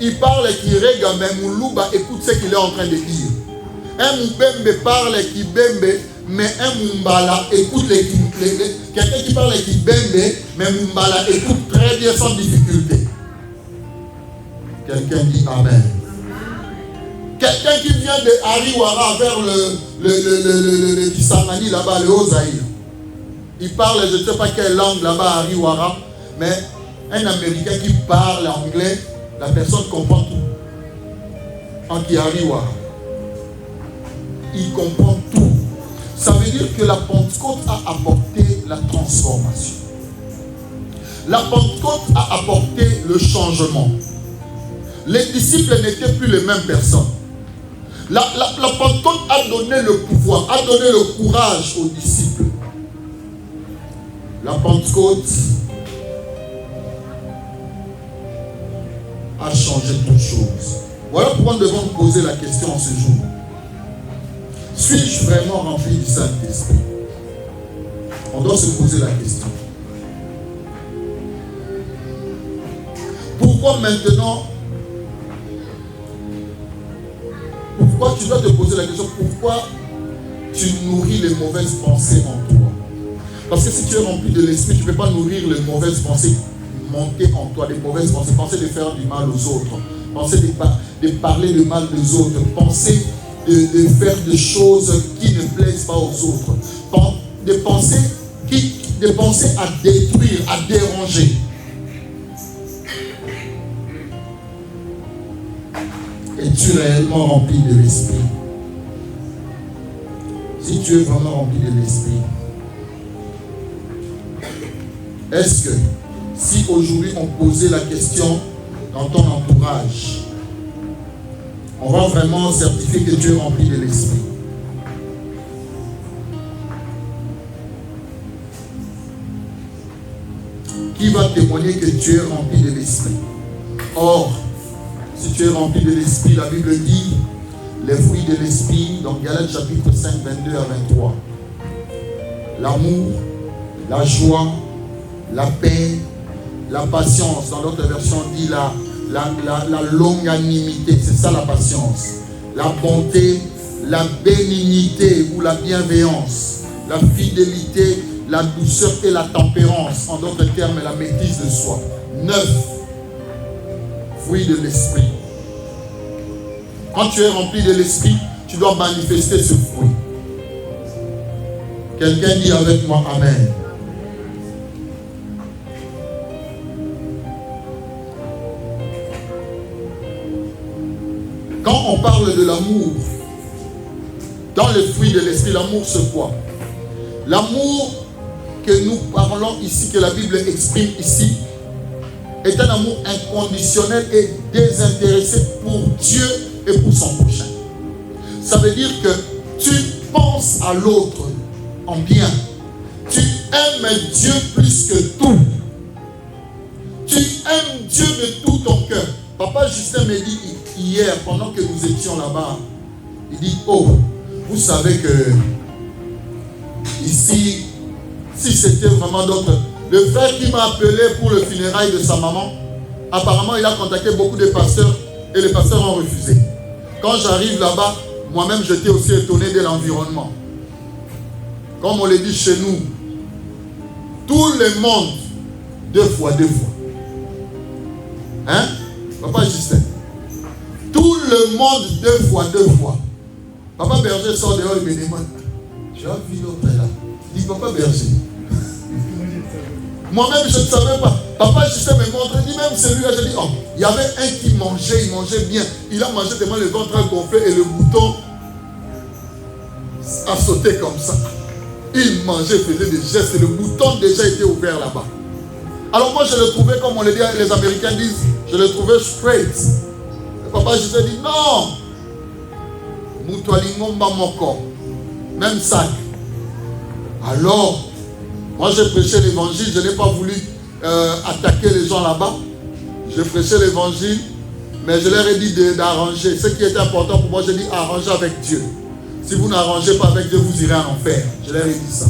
Il parle Kirega, mais Moulouba écoute ce qu'il est en train de dire. Un Moubembe parle Kibembe, mais un Mumbala écoute quelqu'un qui parle Kibembe, mais Mumbala écoute très bien sans difficulté. Quelqu'un dit Amen. Quelqu'un qui vient de Ariwara vers le Kisangani là-bas, le Haut-Zaïre. Il parle, je ne sais pas quelle langue là-bas à Ariwara, mais un Américain qui parle anglais, la personne comprend tout. En qui Ariwara. Il comprend tout. Ça veut dire que la Pentecôte a apporté la transformation. La Pentecôte a apporté le changement. Les disciples n'étaient plus les mêmes personnes. La Pentecôte a donné le pouvoir, a donné le courage aux disciples. La Pentecôte a changé toutes choses. Voilà pourquoi nous devons poser la question en ce jour. Suis-je vraiment rempli du Saint-Esprit? On doit se poser la question. Pourquoi maintenant? Pourquoi tu dois te poser la question? Pourquoi tu nourris les mauvaises pensées en toi? Parce que si tu es rempli de l'esprit, tu ne peux pas nourrir les mauvaises pensées monter en toi, des mauvaises pensées. Penser de faire du mal aux autres. Penser de parler de mal des autres. Penser de faire des choses qui ne plaisent pas aux autres. De penser à détruire, à déranger. Es-tu réellement rempli de l'esprit? Si tu es vraiment rempli de l'esprit, est-ce que si aujourd'hui on posait la question dans ton entourage, on va vraiment certifier que tu es rempli de l'esprit? Qui va témoigner que tu es rempli de l'esprit? Or, si tu es rempli de l'esprit, la Bible dit les fruits de l'esprit dans Galates chapitre 5, 22 à 23. L'amour, la joie, la paix, la patience. Dans l'autre version, on dit la longanimité. C'est ça la patience. La bonté, la bénignité ou la bienveillance, la fidélité, la douceur et la tempérance. En d'autres termes, la maîtrise de soi. 9 fruits de l'esprit. Quand tu es rempli de l'esprit, tu dois manifester ce fruit. Quelqu'un dit avec moi Amen. Quand on parle de l'amour, dans les fruits de l'esprit, l'amour c'est quoi? L'amour que nous parlons ici, que la Bible exprime ici, est un amour inconditionnel et désintéressé pour Dieu et pour son prochain. Ça veut dire que tu penses à l'autre en bien. Tu aimes Dieu plus que tout. Tu aimes Dieu de tout ton cœur. Papa Justin me dit hier, pendant que nous étions là-bas, il dit, oh, vous savez que ici, si c'était vraiment d'autres. Le frère qui m'a appelé pour le funérail de sa maman, apparemment il a contacté beaucoup de pasteurs et les pasteurs ont refusé. Quand j'arrive là-bas, moi-même j'étais aussi étonné de l'environnement. Comme on le dit chez nous, tout le monde, deux fois. Hein? Papa Justin. Tout le monde, deux fois. Papa Berger sort dehors et me demande, j'ai vu l'autre là. Il dit, Papa Berger. Moi-même, je ne savais pas. Papa Justin me montre, il dit même celui-là, je dis, oh, il y avait un qui mangeait, il mangeait bien. Il a mangé tellement le ventre gonflé et le bouton a sauté comme ça. Il mangeait, faisait des gestes et le bouton déjà était ouvert là-bas. Alors moi, je le trouvais, comme on le dit, les Américains disent, je le trouvais straight. Et Papa Justin dit, non. Moutoualingomba moko. Même sac. Alors, moi j'ai prêché l'évangile, je n'ai pas voulu attaquer les gens là-bas. J'ai prêché l'évangile, mais je leur ai dit d'arranger. Ce qui était important pour moi, j'ai dit arranger avec Dieu. Si vous n'arrangez pas avec Dieu, vous irez en enfer. Je leur ai dit ça.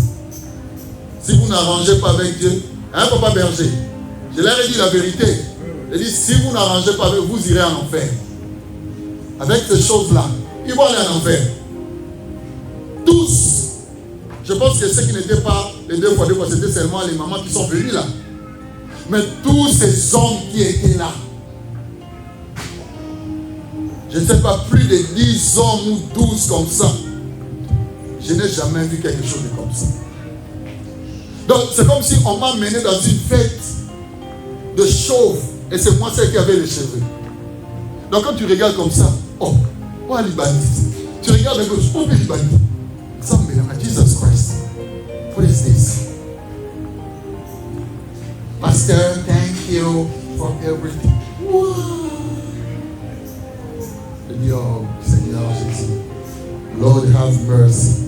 Si vous n'arrangez pas avec Dieu, hein, Papa Berger, je leur ai dit la vérité. J'ai dit, si vous n'arrangez pas avec vous, irez en enfer. Avec ces choses-là, ils vont aller en enfer. Tous. Je pense que ceux qui n'étaient pas les deux fois, c'était seulement les mamans qui sont venues là. Mais tous ces hommes qui étaient là, je ne sais pas, plus de 10 hommes ou 12 comme ça. Je n'ai jamais vu quelque chose de comme ça. Donc c'est comme si on m'a mené dans une fête de chauves et c'est moi celle qui avait les cheveux. Donc quand tu regardes comme ça, oh, oh les bandits. Tu regardes à gauche, oh les bandits. Jesus Christ. What is this? Pastor, thank you for everything. Wow. Oh, Seigneur Jésus. Lord have mercy.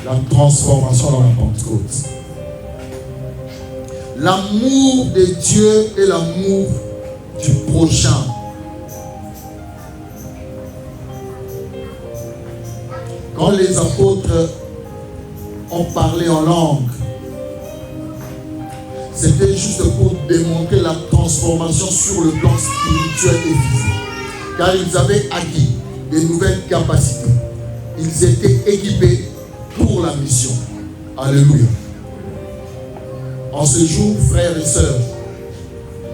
La transformation dans la Pentecôte. L'amour de Dieu et l'amour du prochain. Quand les apôtres ont parlé en langue, c'était juste pour démontrer la transformation sur le plan spirituel et physique. Car ils avaient acquis de nouvelles capacités. Ils étaient équipés pour la mission. Alléluia. En ce jour, frères et sœurs,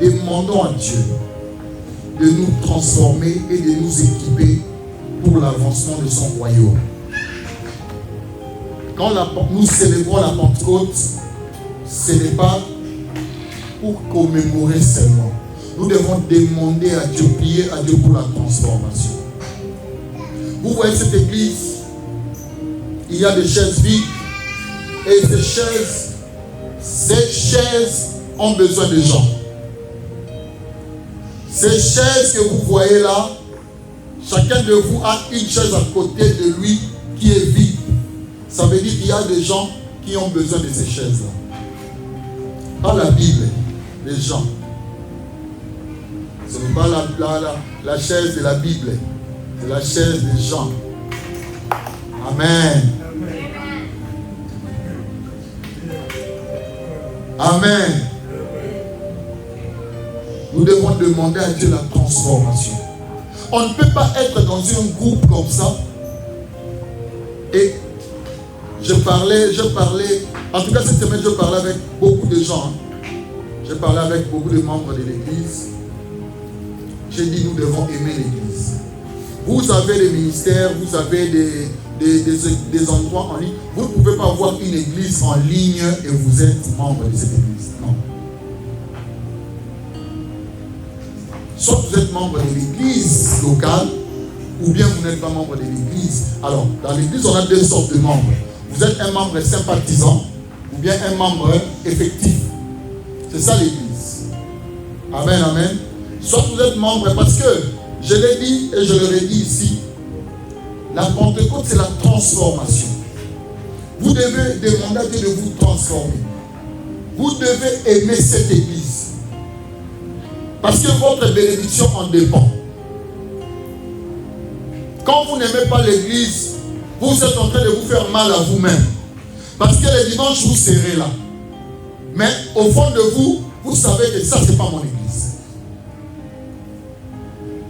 demandons à Dieu de nous transformer et de nous équiper pour l'avancement de son royaume. Quand nous célébrons la Pentecôte, ce n'est pas pour commémorer seulement. Nous devons demander à Dieu, prier à Dieu pour la transformation. Vous voyez cette église, il y a des chaises vides et ces chaises ont besoin de gens. Ces chaises que vous voyez là, chacun de vous a une chaise à côté de lui qui est vide. Ça veut dire qu'il y a des gens qui ont besoin de ces chaises-là. Pas la Bible, les gens. Ce n'est pas la chaise de la Bible, c'est la chaise des gens. Amen. Amen. Nous devons demander à Dieu la transformation. On ne peut pas être dans un groupe comme ça et je parlais, en tout cas cette semaine je parlais avec beaucoup de gens. Je parlais avec beaucoup de membres de l'église. J'ai dit nous devons aimer l'église. Vous avez des ministères, vous avez des endroits en ligne. Vous ne pouvez pas avoir une église en ligne et vous êtes membre de cette église. Non. Soit vous êtes membre de l'église locale, ou bien vous n'êtes pas membre de l'église. Alors, dans l'église, on a deux sortes de membres. Vous êtes un membre sympathisant, ou bien un membre effectif. C'est ça l'église. Amen, amen. Soit vous êtes membre, parce que, je l'ai dit et je le redis ici, la Pentecôte, c'est la transformation. Vous devez demander à Dieu de vous transformer. Vous devez aimer cette église. Parce que votre bénédiction en dépend. Quand vous n'aimez pas l'église, vous êtes en train de vous faire mal à vous-même. Parce que les dimanches, vous serez là. Mais au fond de vous, vous savez que ça, ce n'est pas mon église.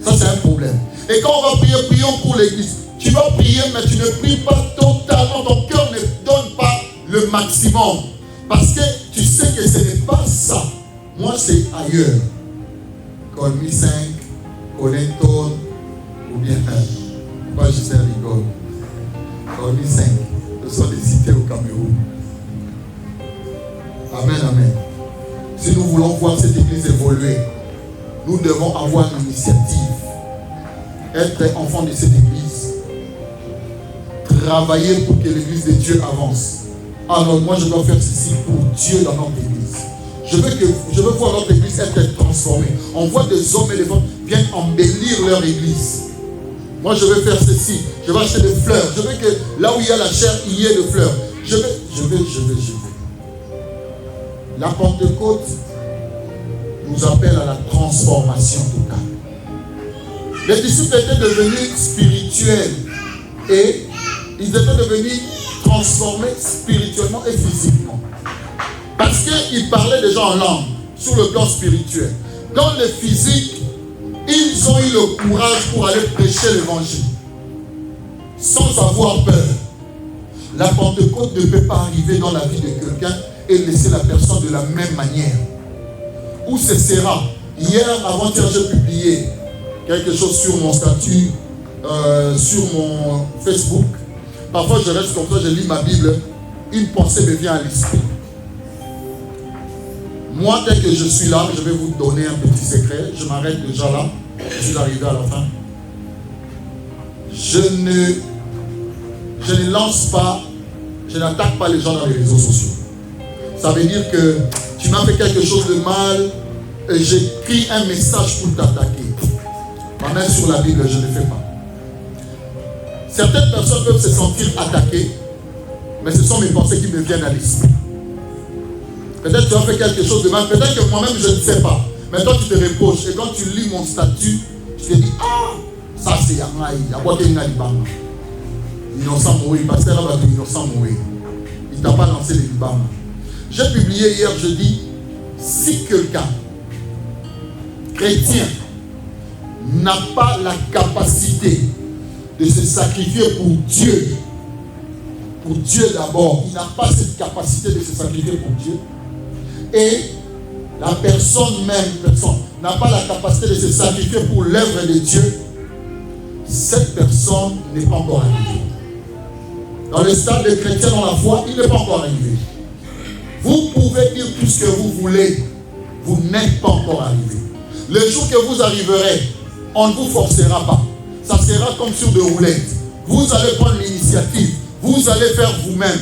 Ça, c'est un problème. Et quand on va prier, prions pour l'église. Tu vas prier, mais tu ne pries pas totalement. Ton cœur ne donne pas le maximum. Parce que tu sais que ce n'est pas ça. Moi, c'est ailleurs. Colmy 5, Colenton, ou bien moi, je sais rigole. Colmy 5, ce sont des cités au Cameroun. Amen, amen. Si nous voulons voir cette église évoluer, nous devons avoir l'initiative. Être enfant de cette église. Travailler pour que l'église de Dieu avance. Alors moi je dois faire ceci pour Dieu dans notre église. Je veux voir notre église être transformée. On voit des hommes et des femmes viennent embellir leur église. Moi je veux faire ceci. Je vais acheter des fleurs. Je veux que là où il y a la chair, il y ait des fleurs. Je veux. La Pentecôte nous appelle à la transformation totale. Les disciples étaient devenus spirituels et ils étaient devenus transformés spirituellement et physiquement. Parce qu'ils parlaient déjà en langue sur le plan spirituel. Dans le physique, ils ont eu le courage pour aller prêcher l'évangile sans avoir peur. La Pentecôte ne peut pas arriver dans la vie de quelqu'un et laisser la personne de la même manière. Où ce sera? Hier, avant-hier, j'ai publié quelque chose sur mon statut, sur mon Facebook. Parfois, je reste comme ça, je lis ma Bible. Une pensée me vient à l'esprit. Moi, dès que je suis là, je vais vous donner un petit secret. Je m'arrête déjà là. Je suis arrivé à la fin. Je ne lance pas, je n'attaque pas les gens dans les réseaux sociaux. Ça veut dire que tu m'as fait quelque chose de mal et j'écris un message pour t'attaquer. Ma main sur la Bible, je ne le fais pas. Certaines personnes peuvent se sentir attaquées, mais ce sont mes pensées qui me viennent à l'esprit. Peut-être que tu as fait quelque chose de mal, peut-être que moi-même je ne sais pas. Mais toi tu te reproches et quand tu lis mon statut, tu te dis, ah, ça c'est Yamaï, innocent mourir, pasteur Abadou, innocent mourir. Il ne t'a pas lancé les Libama. J'ai publié hier, je dis, si quelqu'un, chrétien, n'a pas la capacité de se sacrifier pour Dieu d'abord, il n'a pas cette capacité de se sacrifier pour Dieu, et la personne même, n'a pas la capacité de se sacrifier pour l'œuvre de Dieu, cette personne n'est pas encore arrivée. Dans le stade des chrétiens dans la foi, il n'est pas encore arrivé. Vous pouvez dire tout ce que vous voulez, vous n'êtes pas encore arrivé. Le jour que vous arriverez, on ne vous forcera pas. Ça sera comme sur des roulettes. Vous allez prendre l'initiative. Vous allez faire vous-même.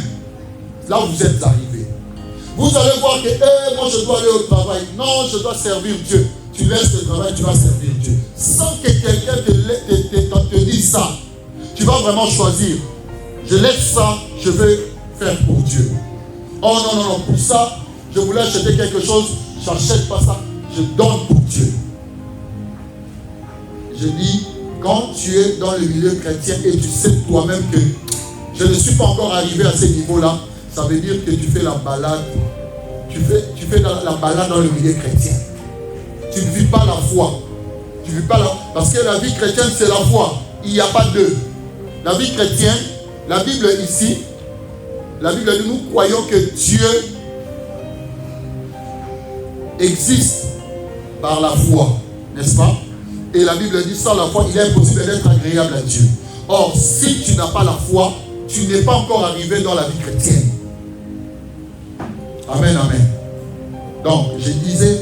Là où vous êtes arrivé. Vous allez voir que moi je dois aller au travail. Non, je dois servir Dieu. Tu laisses le travail, tu vas servir Dieu. Sans que quelqu'un te dise ça. Tu vas vraiment choisir. Je laisse ça, je vais faire pour Dieu. Oh non, pour ça, je voulais acheter quelque chose, je n'achète pas ça, je donne pour Dieu. Je dis, quand tu es dans le milieu chrétien et tu sais toi-même que je ne suis pas encore arrivé à ce niveau-là, ça veut dire que tu fais la balade. Tu fais la balade dans le milieu chrétien. Tu ne vis pas la foi. Tu vis pas parce que la vie chrétienne, c'est la foi. Il n'y a pas deux. La vie chrétienne, la Bible ici, la Bible dit, nous croyons que Dieu existe par la foi, n'est-ce pas? Et la Bible dit, sans la foi, il est impossible d'être agréable à Dieu. Or, si tu n'as pas la foi, tu n'es pas encore arrivé dans la vie chrétienne. Amen, amen. Donc, je disais,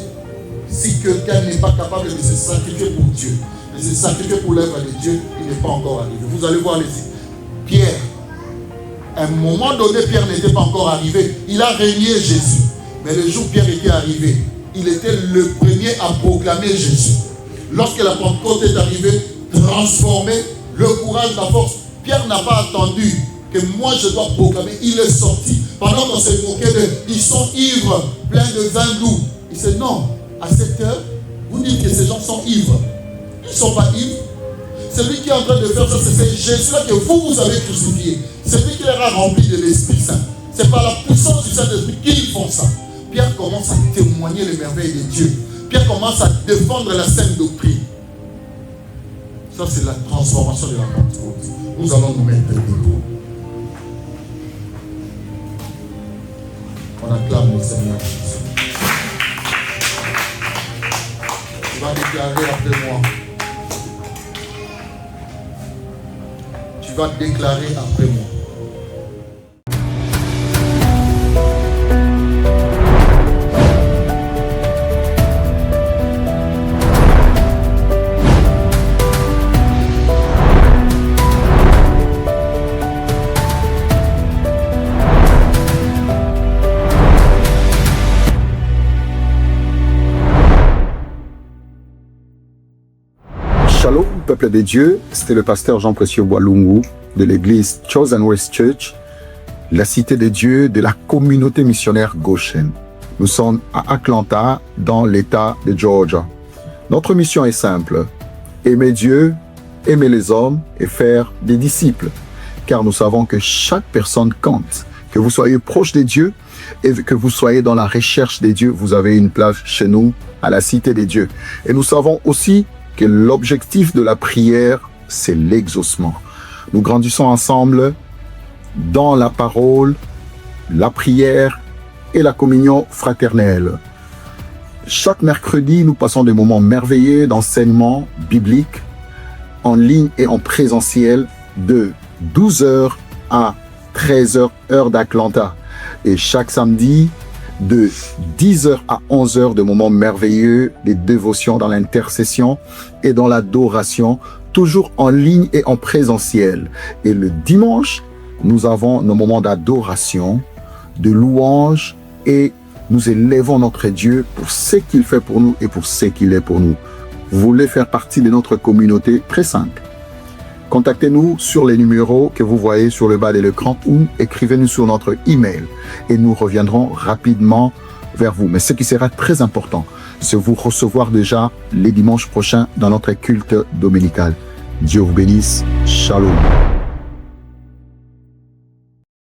si quelqu'un n'est pas capable de se sacrifier pour Dieu, de se sacrifier pour l'œuvre de Dieu, il n'est pas encore arrivé. Vous allez voir les Pierre. À un moment donné, Pierre n'était pas encore arrivé. Il a régné Jésus. Mais le jour où Pierre était arrivé, il était le premier à proclamer Jésus. Lorsque la Pentecôte est arrivée, transformé, le courage, la force, Pierre n'a pas attendu que moi je dois proclamer. Il est sorti. Pendant qu'on s'est moqué d'eux, ils sont ivres, pleins de vin doux. Il dit non, à cette heure, vous dites que ces gens sont ivres. Ils ne sont pas ivres. Celui qui est en train de faire ça, c'est Jésus-là que vous avez crucifié. C'est lui qui leur a rempli de l'Esprit Saint. C'est par la puissance du Saint-Esprit qu'ils font ça. Pierre commence à témoigner les merveilles de Dieu. Pierre commence à défendre la sainte doctrine. Ça, c'est la transformation de la Pentecôte. Nous allons nous mettre debout. On acclame le Seigneur Jésus. Tu vas déclarer après moi. Tu vas déclarer après moi. Shalom, peuple de Dieu, c'était le pasteur Jean Précieux Bois-Lungu de l'église Chosen West Church, la cité de Dieu de la communauté missionnaire Goshen. Nous sommes à Atlanta, dans l'État de Georgia. Notre mission est simple, aimer Dieu, aimer les hommes et faire des disciples, car nous savons que chaque personne compte. Que vous soyez proche de Dieu et que vous soyez dans la recherche de Dieu, vous avez une place chez nous, à la cité de Dieu. Et nous savons aussi que l'objectif de la prière, c'est l'exaucement. Nous grandissons ensemble dans la parole, la prière et la communion fraternelle. Chaque mercredi, nous passons des moments merveilleux d'enseignement biblique en ligne et en présentiel de 12h à 13h, heure d'Atlanta. Et chaque samedi, de 10h à 11h, de moments merveilleux, des dévotions dans l'intercession et dans l'adoration, toujours en ligne et en présentiel. Et le dimanche, nous avons nos moments d'adoration, de louange, et nous élevons notre Dieu pour ce qu'il fait pour nous et pour ce qu'il est pour nous. Vous voulez faire partie de notre communauté? Très simple. Contactez-nous sur les numéros que vous voyez sur le bas de l'écran ou écrivez-nous sur notre email et nous reviendrons rapidement vers vous. Mais ce qui sera très important, c'est vous recevoir déjà les dimanches prochains dans notre culte dominical. Dieu vous bénisse. Shalom.